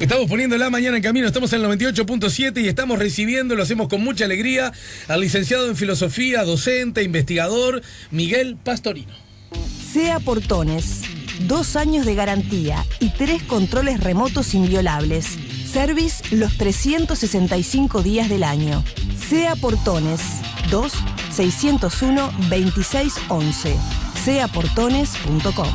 Estamos poniendo la mañana en camino, estamos en el 98.7 y estamos recibiendo, lo hacemos con mucha alegría, al licenciado en filosofía, docente, investigador, Miguel Pastorino. SEA Portones, 2 años de garantía y 3 controles remotos inviolables. Service los 365 días del año. SEA Portones, 2-601-2611. seaportones.com.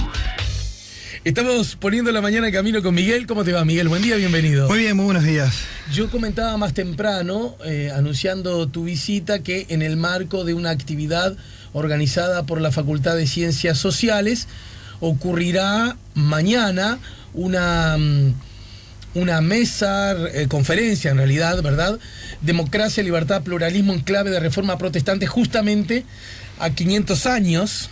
Estamos poniendo la mañana en camino con Miguel. ¿Cómo te va, Miguel? Buen día, bienvenido. Muy bien, muy buenos días. Yo comentaba más temprano, anunciando tu visita, que en el marco de una actividad organizada por la Facultad de Ciencias Sociales, ocurrirá mañana una mesa, conferencia en realidad, ¿verdad? Democracia, libertad, pluralismo en clave de reforma protestante, justamente a 500 años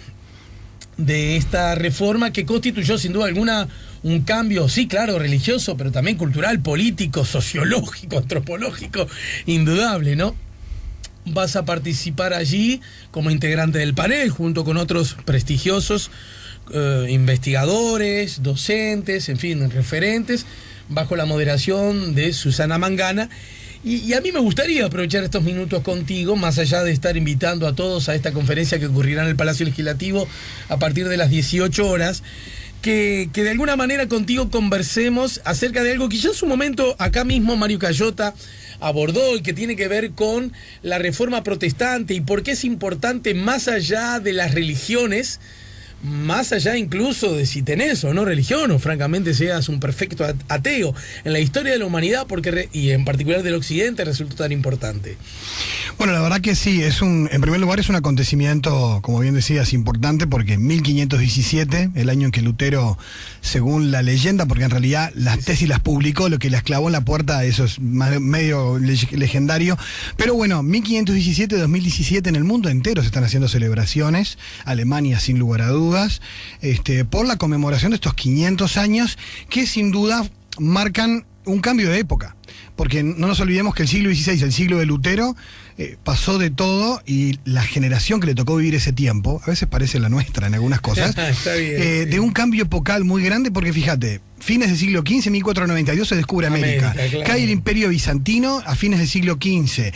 de esta reforma que constituyó sin duda alguna un cambio, sí, claro, religioso, pero también cultural, político, sociológico, antropológico, indudable, ¿no? Vas a participar allí como integrante del panel, junto con otros prestigiosos investigadores, docentes, en fin, referentes, bajo la moderación de Susana Mangana. Y a mí me gustaría aprovechar estos minutos contigo, más allá de estar invitando a todos a esta conferencia que ocurrirá en el Palacio Legislativo a partir de las 18 horas, que de alguna manera contigo conversemos acerca de algo que ya en su momento acá mismo Mario Cayota abordó y que tiene que ver con la reforma protestante y por qué es importante más allá de las religiones, más allá incluso de si tenés o no religión, o francamente seas un perfecto ateo, en la historia de la humanidad, porque y en particular del Occidente, resulta tan importante. Bueno, la verdad que sí, en primer lugar es un acontecimiento, como bien decías, importante, porque en 1517, el año en que Lutero, según la leyenda, porque en realidad las tesis las publicó, lo que las clavó en la puerta, eso es medio legendario, pero bueno, 1517-2017 en el mundo entero se están haciendo celebraciones, Alemania sin lugar a dudas, por la conmemoración de estos 500 años que sin duda marcan un cambio de época, porque no nos olvidemos que el siglo XVI, el siglo de Lutero, pasó de todo, y la generación que le tocó vivir ese tiempo, a veces parece la nuestra en algunas cosas, Está bien, sí. De un cambio epocal muy grande, porque fíjate, fines del siglo XV, 1492 se descubre América, claro. Cae el Imperio Bizantino a fines del siglo XV,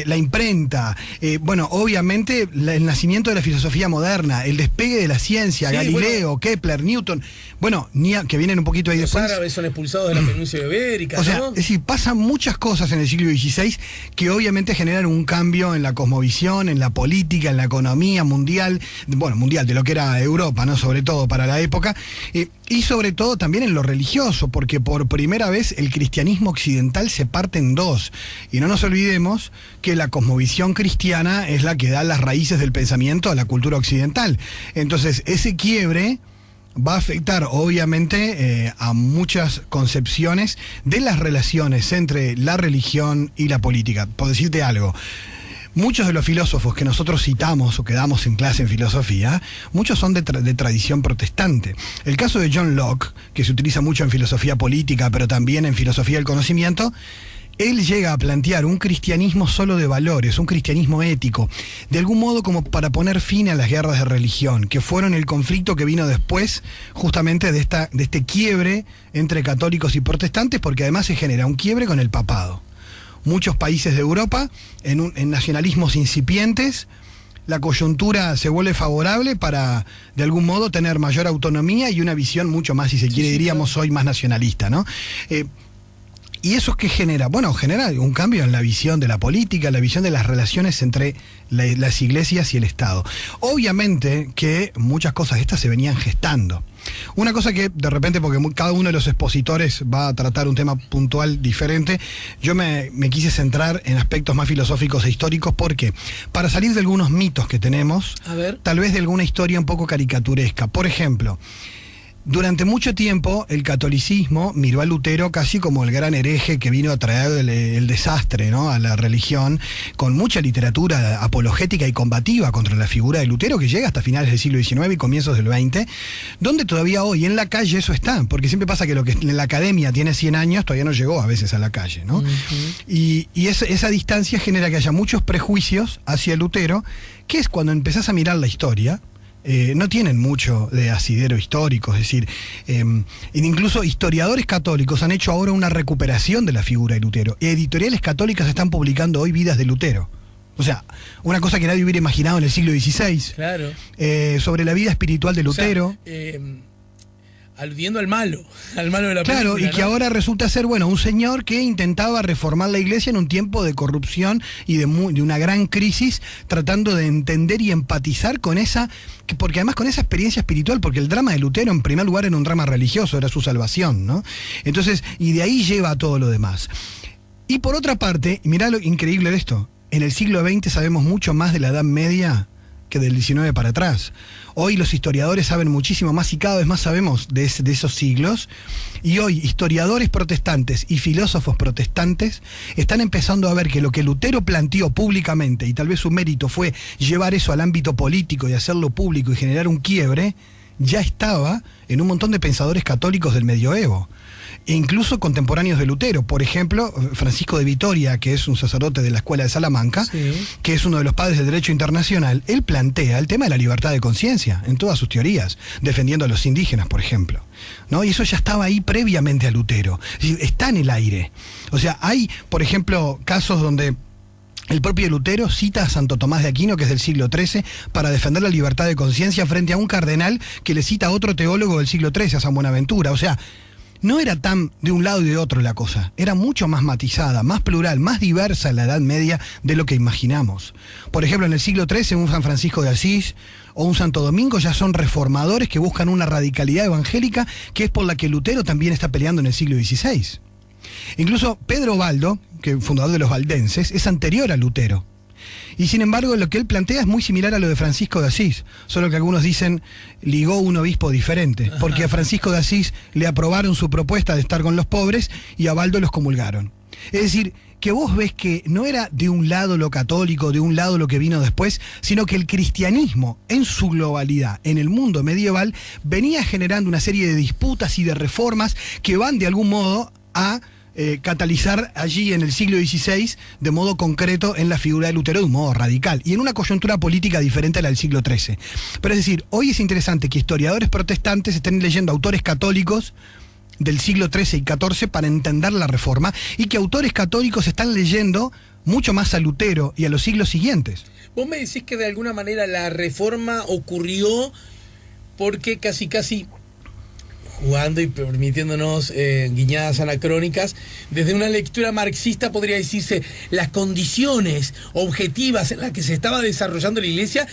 la imprenta, bueno, obviamente el nacimiento de la filosofía moderna, el despegue de la ciencia, sí, Galileo, Kepler, Newton, bueno, que vienen un poquito ahí los después. Los árabes son expulsados de la península ibérica, o sea, ¿no? es decir, pasan muchas cosas en el siglo XVI que obviamente generan un cambio en la cosmovisión, en la política, en la economía mundial, de lo que era Europa, ¿no? Sobre todo para la época, y sobre todo también en lo religioso, porque por primera vez el cristianismo occidental se parte en dos, y no nos olvidemos que la cosmovisión cristiana es la que da las raíces del pensamiento a la cultura occidental. Entonces, ese quiebre va a afectar obviamente a muchas concepciones de las relaciones entre la religión y la política. Por decirte algo, muchos de los filósofos que nosotros citamos o que damos en clase en filosofía, muchos son de tradición protestante. El caso de John Locke, que se utiliza mucho en filosofía política, pero también en filosofía del conocimiento, él llega a plantear un cristianismo solo de valores, un cristianismo ético, de algún modo como para poner fin a las guerras de religión, que fueron el conflicto que vino después justamente de este quiebre entre católicos y protestantes, porque además se genera un quiebre con el papado. Muchos países de Europa, en nacionalismos incipientes, la coyuntura se vuelve favorable para, de algún modo, tener mayor autonomía y una visión mucho más, si se quiere, diríamos hoy, más nacionalista, ¿no? ¿Y eso qué genera? Bueno, genera un cambio en la visión de la política, la visión de las relaciones entre las iglesias y el Estado. Obviamente que muchas cosas estas se venían gestando. Una cosa que de repente, porque cada uno de los expositores va a tratar un tema puntual diferente, yo me quise centrar en aspectos más filosóficos e históricos, porque para salir de algunos mitos que tenemos, tal vez de alguna historia un poco caricaturesca. Por ejemplo, durante mucho tiempo el catolicismo miró a Lutero casi como el gran hereje que vino a traer el desastre, ¿no?, a la religión, con mucha literatura apologética y combativa contra la figura de Lutero, que llega hasta finales del siglo XIX y comienzos del XX, donde todavía hoy en la calle eso está, porque siempre pasa que lo que en la academia tiene 100 años todavía no llegó a veces a la calle, ¿no? Y esa distancia genera que haya muchos prejuicios hacia Lutero, que es cuando empezás a mirar la historia, no tienen mucho de asidero histórico, es decir, incluso historiadores católicos han hecho ahora una recuperación de la figura de Lutero. Editoriales católicas están publicando hoy vidas de Lutero. O sea, una cosa que nadie hubiera imaginado en el siglo XVI. Claro. Sobre la vida espiritual de Lutero. O sea, aludiendo al malo de la película. Claro, y que ahora resulta ser, bueno, un señor que intentaba reformar la iglesia en un tiempo de corrupción y de una gran crisis, tratando de entender y empatizar con esa, porque además con esa experiencia espiritual, porque el drama de Lutero en primer lugar era un drama religioso, era su salvación, ¿no? Entonces, y de ahí lleva todo lo demás. Y por otra parte, y mirá lo increíble de esto, en el siglo XX sabemos mucho más de la Edad Media que del XIX para atrás. Hoy los historiadores saben muchísimo más y cada vez más sabemos de esos siglos. Y hoy historiadores protestantes y filósofos protestantes están empezando a ver que lo que Lutero planteó públicamente, y tal vez su mérito fue llevar eso al ámbito político y hacerlo público y generar un quiebre, ya estaba en un montón de pensadores católicos del medioevo. E incluso contemporáneos de Lutero. Por ejemplo, Francisco de Vitoria, que es un sacerdote de la Escuela de Salamanca, sí, que es uno de los padres del derecho internacional, él plantea el tema de la libertad de conciencia en todas sus teorías, defendiendo a los indígenas, por ejemplo, ¿no? Y eso ya estaba ahí previamente a Lutero. Está en el aire. O sea, hay, por ejemplo, casos donde el propio Lutero cita a Santo Tomás de Aquino, que es del siglo XIII, para defender la libertad de conciencia frente a un cardenal que le cita a otro teólogo del siglo XIII, a San Buenaventura. O sea, no era tan de un lado y de otro la cosa, era mucho más matizada, más plural, más diversa en la Edad Media de lo que imaginamos. Por ejemplo, en el siglo XIII un San Francisco de Asís o un Santo Domingo ya son reformadores que buscan una radicalidad evangélica que es por la que Lutero también está peleando en el siglo XVI. Incluso Pedro Baldo, que es fundador de los valdenses, es anterior a Lutero. Y sin embargo, lo que él plantea es muy similar a lo de Francisco de Asís, solo que algunos dicen ligó un obispo diferente, porque a Francisco de Asís le aprobaron su propuesta de estar con los pobres y a Baldo los comulgaron. Es decir, que vos ves que no era de un lado lo católico, de un lado lo que vino después, sino que el cristianismo en su globalidad, en el mundo medieval, venía generando una serie de disputas y de reformas que van de algún modo a catalizar allí en el siglo XVI de modo concreto en la figura de Lutero de un modo radical y en una coyuntura política diferente a la del siglo XIII. Pero es decir, hoy es interesante que historiadores protestantes estén leyendo autores católicos del siglo XIII y XIV para entender la Reforma y que autores católicos están leyendo mucho más a Lutero y a los siglos siguientes. Vos me decís que de alguna manera la Reforma ocurrió porque casi jugando y permitiéndonos guiñadas anacrónicas, desde una lectura marxista podría decirse las condiciones objetivas en las que se estaba desarrollando la iglesia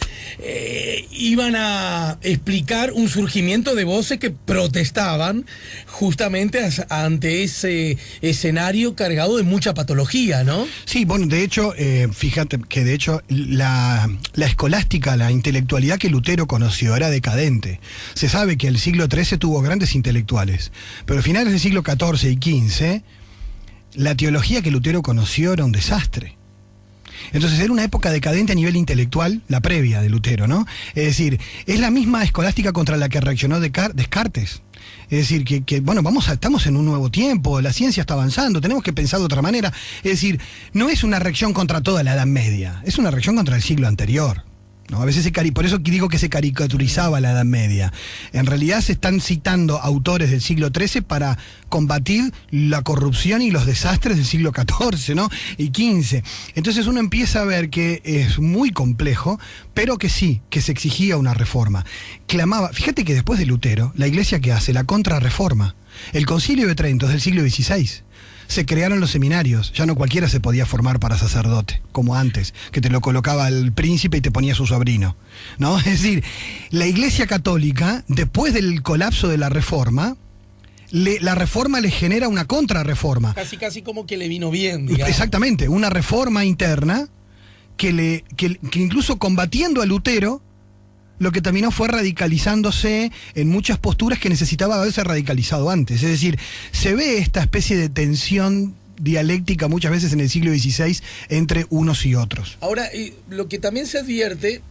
iban a explicar un surgimiento de voces que protestaban justamente ante ese escenario cargado de mucha patología, ¿no? Sí, bueno, de hecho, fíjate que de hecho la escolástica, la intelectualidad que Lutero conoció era decadente. Se sabe que el siglo XIII tuvo grandes intelectuales, pero a finales del siglo XIV y XV la teología que Lutero conoció era un desastre. Entonces era una época decadente a nivel intelectual, la previa de Lutero, ¿no? Es decir, es la misma escolástica contra la que reaccionó Descartes. Es decir, que bueno, estamos en un nuevo tiempo, la ciencia está avanzando, tenemos que pensar de otra manera. Es decir, no es una reacción contra toda la Edad Media, es una reacción contra el siglo anterior, ¿no? A veces por eso digo que se caricaturizaba la Edad Media. En realidad se están citando autores del siglo XIII para combatir la corrupción y los desastres del siglo XIV, ¿no? Y XV. Entonces uno empieza a ver que es muy complejo, pero que sí, que se exigía una reforma. Clamaba, fíjate que después de Lutero, la iglesia que hace la contrarreforma. El Concilio de Trento es del siglo XVI. Se crearon los seminarios, ya no cualquiera se podía formar para sacerdote, como antes, que te lo colocaba el príncipe y te ponía su sobrino, ¿no? Es decir, la Iglesia Católica, después del colapso de la Reforma, la Reforma le genera una contrarreforma. Casi como que le vino bien, digamos. Exactamente, una reforma interna que incluso combatiendo a Lutero, lo que terminó fue radicalizándose en muchas posturas que necesitaba haberse radicalizado antes. Es decir, se ve esta especie de tensión dialéctica muchas veces en el siglo XVI entre unos y otros. Ahora, lo que también se advierte,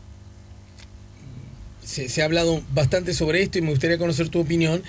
se ha hablado bastante sobre esto y me gustaría conocer tu opinión,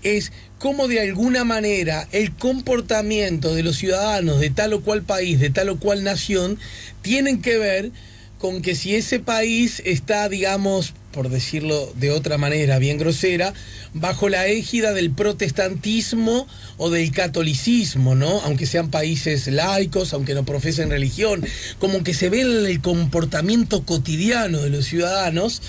es cómo de alguna manera el comportamiento de los ciudadanos de tal o cual país, de tal o cual nación, tienen que ver con que si ese país está, digamos, por decirlo de otra manera, bien grosera, bajo la égida del protestantismo o del catolicismo, ¿no? Aunque sean países laicos, aunque no profesen religión, como que se ve en el comportamiento cotidiano de los ciudadanos,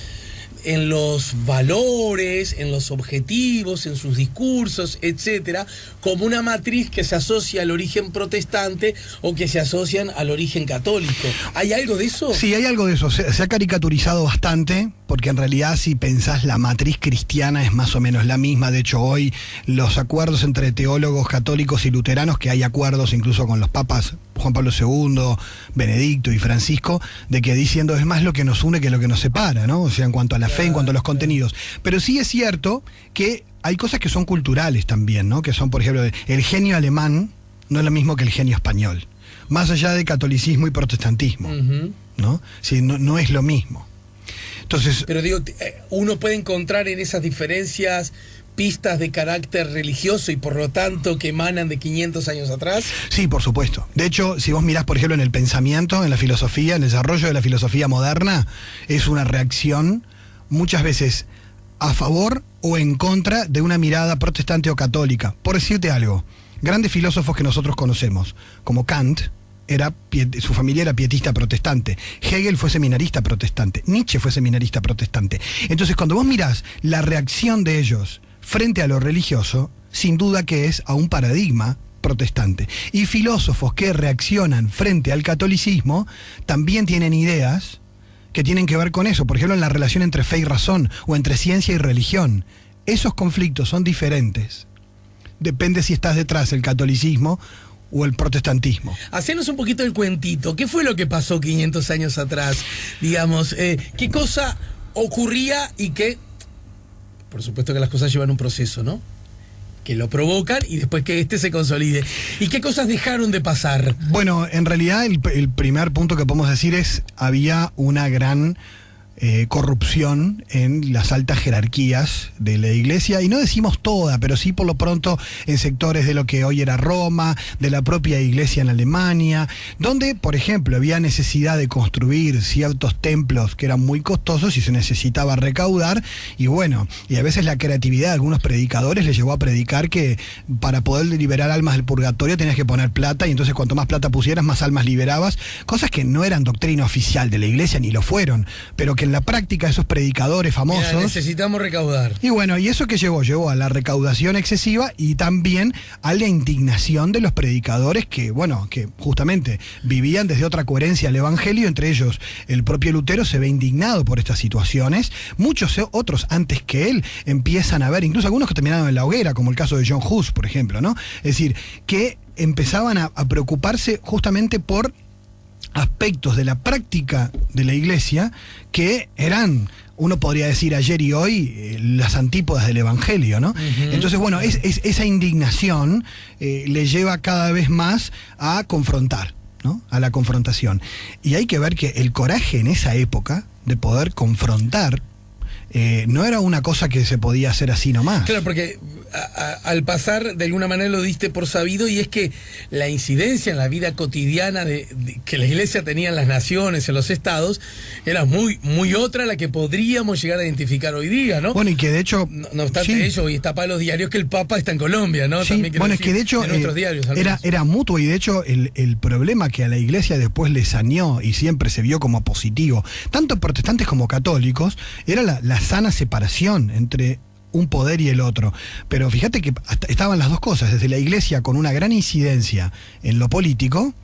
en los valores, en los objetivos, en sus discursos, etcétera, como una matriz que se asocia al origen protestante o que se asocian al origen católico. ¿Hay algo de eso? Sí, hay algo de eso. Se ha caricaturizado bastante, porque en realidad si pensás la matriz cristiana es más o menos la misma. De hecho, hoy los acuerdos entre teólogos católicos y luteranos, que hay acuerdos incluso con los papas Juan Pablo II, Benedicto y Francisco, de que diciendo es más lo que nos une que lo que nos separa, ¿no? O sea, en cuanto a la fe, en cuanto a los contenidos. Pero sí es cierto que hay cosas que son culturales también, ¿no? Que son, por ejemplo, el genio alemán no es lo mismo que el genio español. Más allá de catolicismo y protestantismo, ¿no? Sí, no es lo mismo. Entonces, pero digo, uno puede encontrar en esas diferencias pistas de carácter religioso y por lo tanto que emanan de 500 años atrás. Sí, por supuesto. De hecho, si vos mirás, por ejemplo, en el pensamiento, en la filosofía, en el desarrollo de la filosofía moderna, es una reacción muchas veces a favor o en contra de una mirada protestante o católica. Por decirte algo, grandes filósofos que nosotros conocemos, como Kant, su familia era pietista protestante, Hegel fue seminarista protestante, Nietzsche fue seminarista protestante. Entonces, cuando vos mirás la reacción de ellos frente a lo religioso, sin duda que es a un paradigma protestante. Y filósofos que reaccionan frente al catolicismo también tienen ideas que tienen que ver con eso. Por ejemplo, en la relación entre fe y razón o entre ciencia y religión. Esos conflictos son diferentes. Depende si estás detrás del catolicismo o el protestantismo. Hacenos un poquito el cuentito. ¿Qué fue lo que pasó 500 años atrás? Digamos, ¿qué cosa ocurría y qué? Por supuesto que las cosas llevan un proceso, ¿no? Que lo provocan y después que se consolide. ¿Y qué cosas dejaron de pasar? Bueno, en realidad el primer punto que podemos decir es había una gran corrupción en las altas jerarquías de la iglesia, y no decimos toda, pero sí por lo pronto en sectores de lo que hoy era Roma, de la propia iglesia en Alemania, donde, por ejemplo, había necesidad de construir ciertos templos que eran muy costosos y se necesitaba recaudar, y bueno, y a veces la creatividad de algunos predicadores les llevó a predicar que para poder liberar almas del purgatorio tenías que poner plata, y entonces cuanto más plata pusieras, más almas liberabas, cosas que no eran doctrina oficial de la iglesia, ni lo fueron, pero que en la práctica esos predicadores famosos... Mira, necesitamos recaudar. Y bueno, ¿y eso qué llevó? Llevó a la recaudación excesiva y también a la indignación de los predicadores que, bueno, que justamente vivían desde otra coherencia al evangelio, entre ellos el propio Lutero se ve indignado por estas situaciones. Muchos otros antes que él empiezan a ver, incluso algunos que terminaron en la hoguera, como el caso de John Hus, por ejemplo, ¿no? Es decir, que empezaban a preocuparse justamente por aspectos de la práctica de la iglesia que eran, uno podría decir ayer y hoy, las antípodas del evangelio, ¿no? Entonces, bueno, esa indignación le lleva cada vez más a confrontar, ¿no? A la confrontación. Y hay que ver que el coraje en esa época de poder confrontar no era una cosa que se podía hacer así nomás. Claro, porque al pasar, de alguna manera lo diste por sabido, y es que la incidencia en la vida cotidiana que la iglesia tenía en las naciones, en los estados, era muy, muy otra a la que podríamos llegar a identificar hoy día, ¿no? Bueno, y que de hecho... No obstante sí. Eso, hoy está para los diarios que el Papa está en Colombia, ¿no? Sí, también bueno, es que de hecho diarios, era mutuo, y de hecho el problema que a la iglesia después le saneó y siempre se vio como positivo, tanto protestantes como católicos, era la sana separación entre un poder y el otro. Pero fíjate que estaban las dos cosas, desde la iglesia con una gran incidencia en lo político,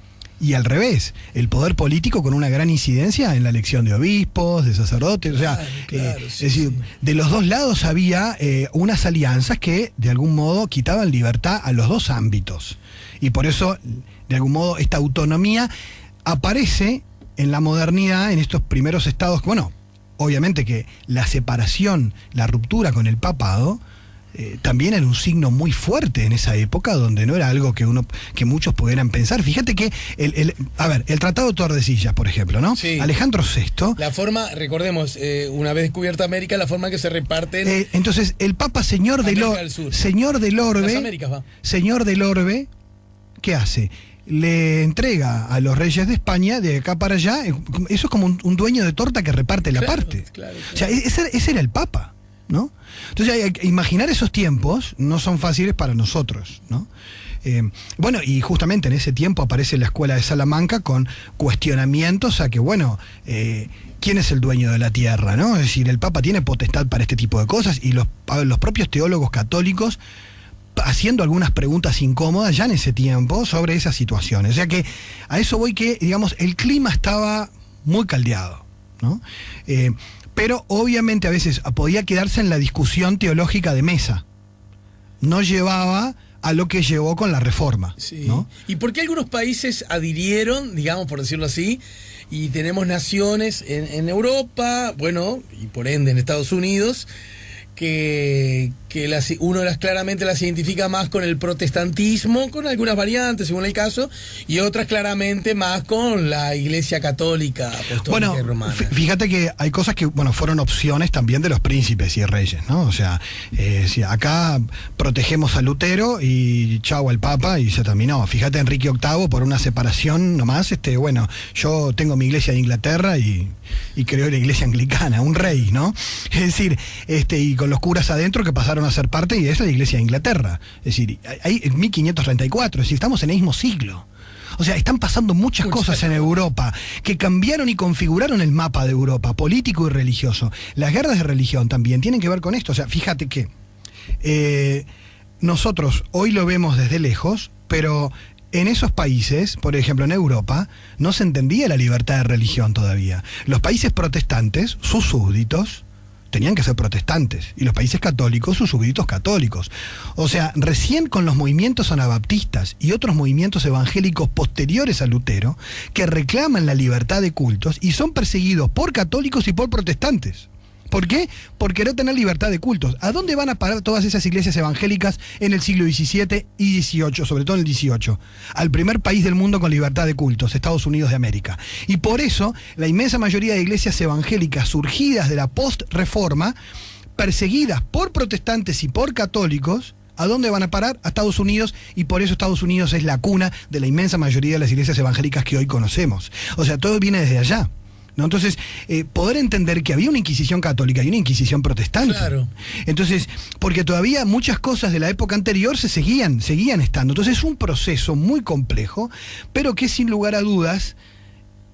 y al revés, el poder político con una gran incidencia en la elección de obispos, de sacerdotes, o sea, claro, es decir, de los dos lados había unas alianzas que de algún modo quitaban libertad a los dos ámbitos. Y por eso, de algún modo, esta autonomía aparece en la modernidad, en estos primeros estados, bueno, obviamente que la separación, la ruptura con el papado, también era un signo muy fuerte en esa época, donde no era algo que muchos pudieran pensar. Fíjate que el Tratado de Tordesillas, por ejemplo, ¿no? Sí. Alejandro VI. La forma, recordemos, una vez descubierta América, la forma que se reparten. Entonces, el Papa señor del Orbe, Las Américas, va. señor del Orbe, ¿qué hace? le entrega a los reyes de España de acá para allá. Eso es como un dueño de torta que reparte la parte. Claro. O sea, ese era el Papa, ¿no? Entonces, imaginar esos tiempos no son fáciles para nosotros, ¿no? Bueno, y justamente en ese tiempo aparece la escuela de Salamanca con cuestionamientos a que, bueno, ¿quién es el dueño de la tierra, no? Es decir, el Papa tiene potestad para este tipo de cosas, y los propios teólogos católicos haciendo algunas preguntas incómodas ya en ese tiempo sobre esas situaciones. O sea que a eso voy, que, digamos, el clima estaba muy caldeado, ¿no? Pero obviamente a veces podía quedarse en la discusión teológica de mesa. No llevaba a lo que llevó con la reforma, sí, ¿no? ¿Y por qué algunos países adhirieron, digamos, por decirlo así, y tenemos naciones en Europa, bueno, y por ende en Estados Unidos, que uno claramente las identifica más con el protestantismo, con algunas variantes según el caso, y otras claramente más con la Iglesia Católica Apostólica y Romana? Fíjate que hay cosas que, bueno, fueron opciones también de los príncipes y reyes, ¿no? O sea, si acá protegemos a Lutero y chau al Papa y se terminó. Fíjate, Enrique VIII, por una separación nomás, bueno, yo tengo mi iglesia de Inglaterra y creó la iglesia anglicana, un rey, ¿no? Es decir, y con los curas adentro que pasaron a ser parte, y es la iglesia de Inglaterra. Es decir, hay en 1534, es decir, estamos en el mismo siglo. O sea, están pasando muchas cosas en Europa que cambiaron y configuraron el mapa de Europa, político y religioso. Las guerras de religión también tienen que ver con esto. O sea, fíjate que nosotros hoy lo vemos desde lejos, pero en esos países, por ejemplo en Europa, no se entendía la libertad de religión todavía. Los países protestantes, sus súbditos, tenían que ser protestantes, y los países católicos, sus súbditos católicos. O sea, recién con los movimientos anabaptistas y otros movimientos evangélicos posteriores a Lutero, que reclaman la libertad de cultos y son perseguidos por católicos y por protestantes. ¿Por qué? Por querer tener libertad de cultos. ¿A dónde van a parar todas esas iglesias evangélicas en el siglo XVII y XVIII, sobre todo en el XVIII? Al primer país del mundo con libertad de cultos, Estados Unidos de América. Y por eso, la inmensa mayoría de iglesias evangélicas surgidas de la post-reforma, perseguidas por protestantes y por católicos, ¿a dónde van a parar? A Estados Unidos, y por eso Estados Unidos es la cuna de la inmensa mayoría de las iglesias evangélicas que hoy conocemos. O sea, todo viene desde allá, ¿no? Entonces, poder entender que había una Inquisición católica y una Inquisición protestante. Claro. Entonces, porque todavía muchas cosas de la época anterior seguían estando. Entonces es un proceso muy complejo, pero que sin lugar a dudas,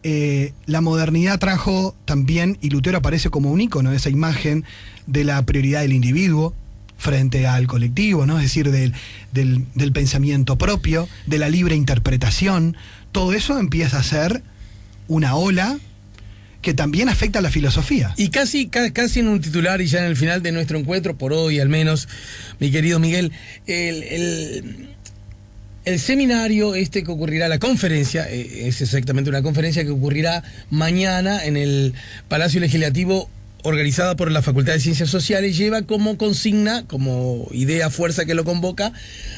la modernidad trajo también, y Lutero aparece como un ícono de esa imagen de la prioridad del individuo frente al colectivo, ¿no? Es decir, del pensamiento propio, de la libre interpretación. Todo eso empieza a ser una ola que también afecta a la filosofía. Y casi en un titular, y ya en el final de nuestro encuentro, por hoy al menos, mi querido Miguel, el seminario que ocurrirá, la conferencia, es exactamente una conferencia que ocurrirá mañana en el Palacio Legislativo, organizada por la Facultad de Ciencias Sociales, lleva como consigna, como idea, fuerza que lo convoca,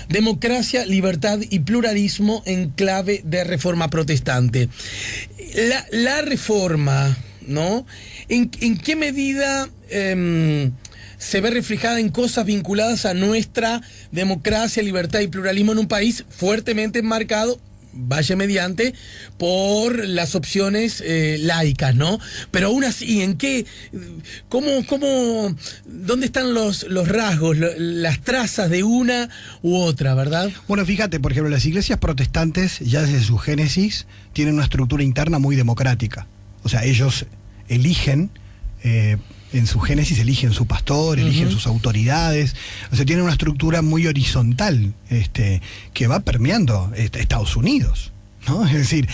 democracia, libertad y pluralismo en clave de reforma protestante. La reforma, ¿no? ¿En qué medida se ve reflejada en cosas vinculadas a nuestra democracia, libertad y pluralismo en un país fuertemente enmarcado, vaya mediante, por las opciones laicas, ¿no? Pero aún así, ¿en qué? ¿Dónde están los rasgos, las trazas de una u otra, verdad? Bueno, fíjate, por ejemplo, las iglesias protestantes, ya desde su génesis, tienen una estructura interna muy democrática. O sea, ellos eligen, en su génesis eligen su pastor, eligen sus autoridades. O sea, tienen una estructura muy horizontal, que va permeando Estados Unidos, ¿no? Es decir,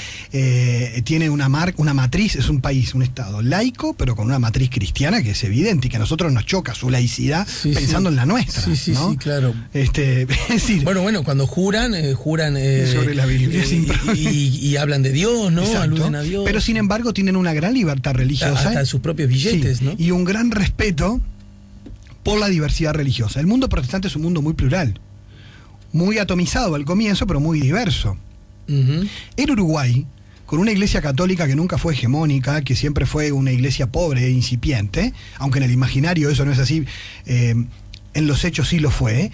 tiene una matriz, es un país, un estado laico, pero con una matriz cristiana que es evidente y que a nosotros nos choca su laicidad pensando en la nuestra. Sí, ¿no? sí, claro. Es decir, bueno, cuando juran sobre la Biblia y hablan de Dios, ¿no? Exacto. Aluden a Dios. Pero sin embargo tienen una gran libertad religiosa. Hasta sus propios billetes, sí, ¿no? Y un gran respeto por la diversidad religiosa. El mundo protestante es un mundo muy plural, muy atomizado al comienzo, pero muy diverso. En Uruguay, con una iglesia católica que nunca fue hegemónica, que siempre fue una iglesia pobre e incipiente, aunque en el imaginario eso no es así, en los hechos sí lo fue,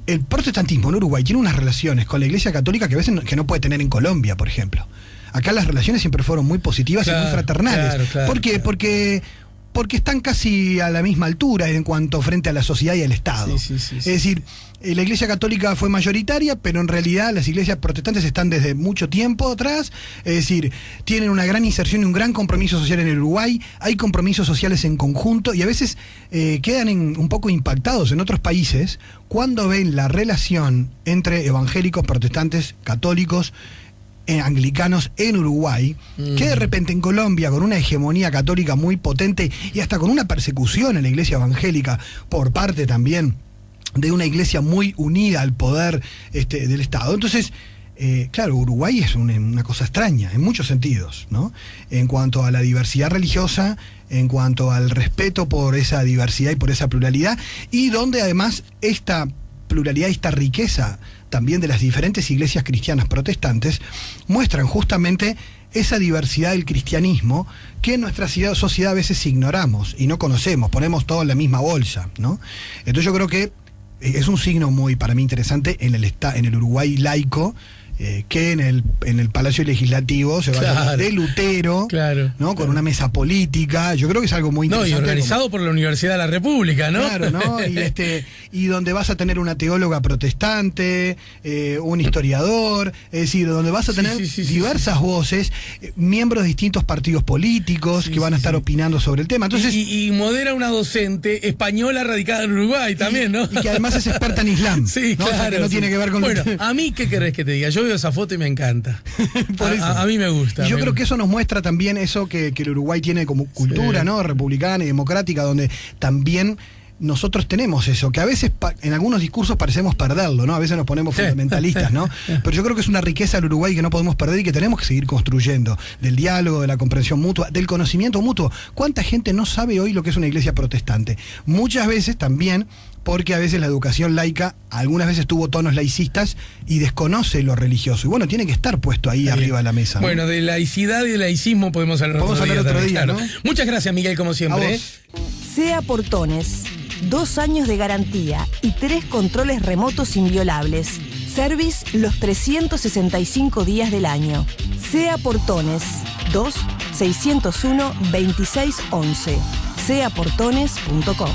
el protestantismo en Uruguay tiene unas relaciones con la Iglesia Católica que a veces que no puede tener en Colombia, por ejemplo. Acá las relaciones siempre fueron muy positivas y muy fraternales. ¿Por qué? Porque están casi a la misma altura en cuanto frente a la sociedad y al Estado. Es decir, la Iglesia Católica fue mayoritaria, pero en realidad las iglesias protestantes están desde mucho tiempo atrás. Es decir, tienen una gran inserción y un gran compromiso social en el Uruguay. Hay compromisos sociales en conjunto y a veces quedan un poco impactados en otros países cuando ven la relación entre evangélicos, protestantes, católicos, anglicanos en Uruguay, que de repente en Colombia, con una hegemonía católica muy potente y hasta con una persecución en la iglesia evangélica por parte también de una iglesia muy unida al poder del Estado. Entonces, claro, Uruguay es una cosa extraña en muchos sentidos, ¿no? En cuanto a la diversidad religiosa, en cuanto al respeto por esa diversidad y por esa pluralidad, y donde además esta pluralidad y esta riqueza también de las diferentes iglesias cristianas protestantes muestran justamente esa diversidad del cristianismo que en nuestra sociedad a veces ignoramos y no conocemos, ponemos todo en la misma bolsa, ¿no? Entonces yo creo que es un signo muy, para mí, interesante en el Uruguay laico, que en el Palacio Legislativo se va a hablar de Lutero, ¿no? Con una mesa política. Yo creo que es algo muy interesante. No, y organizado por la Universidad de la República, ¿no? Claro, ¿no? Y donde vas a tener una teóloga protestante, un historiador, es decir, donde vas a tener diversas voces, miembros de distintos partidos políticos que van a estar opinando sobre el tema. Entonces, y modera una docente española radicada en Uruguay también, ¿no? Y que además es experta en Islam. Sí, ¿no? claro. O sea, que no tiene que ver con Bueno, a mí, ¿qué querés que te diga? Yo veo esa foto y me encanta. A mí me gusta. Y yo creo que eso nos muestra también eso que el Uruguay tiene como cultura, ¿no? Republicana y democrática, donde también nosotros tenemos eso, que a veces en algunos discursos parecemos perderlo, ¿no? A veces nos ponemos fundamentalistas, ¿no? Pero yo creo que es una riqueza del Uruguay que no podemos perder y que tenemos que seguir construyendo, del diálogo, de la comprensión mutua, del conocimiento mutuo. ¿Cuánta gente no sabe hoy lo que es una iglesia protestante? Muchas veces también porque a veces la educación laica algunas veces tuvo tonos laicistas y desconoce lo religioso. Y bueno, tiene que estar puesto ahí arriba de la mesa, ¿no? Bueno, de laicidad y de laicismo podemos hablar otro día, ¿no? Muchas gracias, Miguel, como siempre. SEA Portones, 2 años de garantía y 3 controles remotos inviolables. Service los 365 días del año. SEA Portones, 2-601-2611. seaportones.com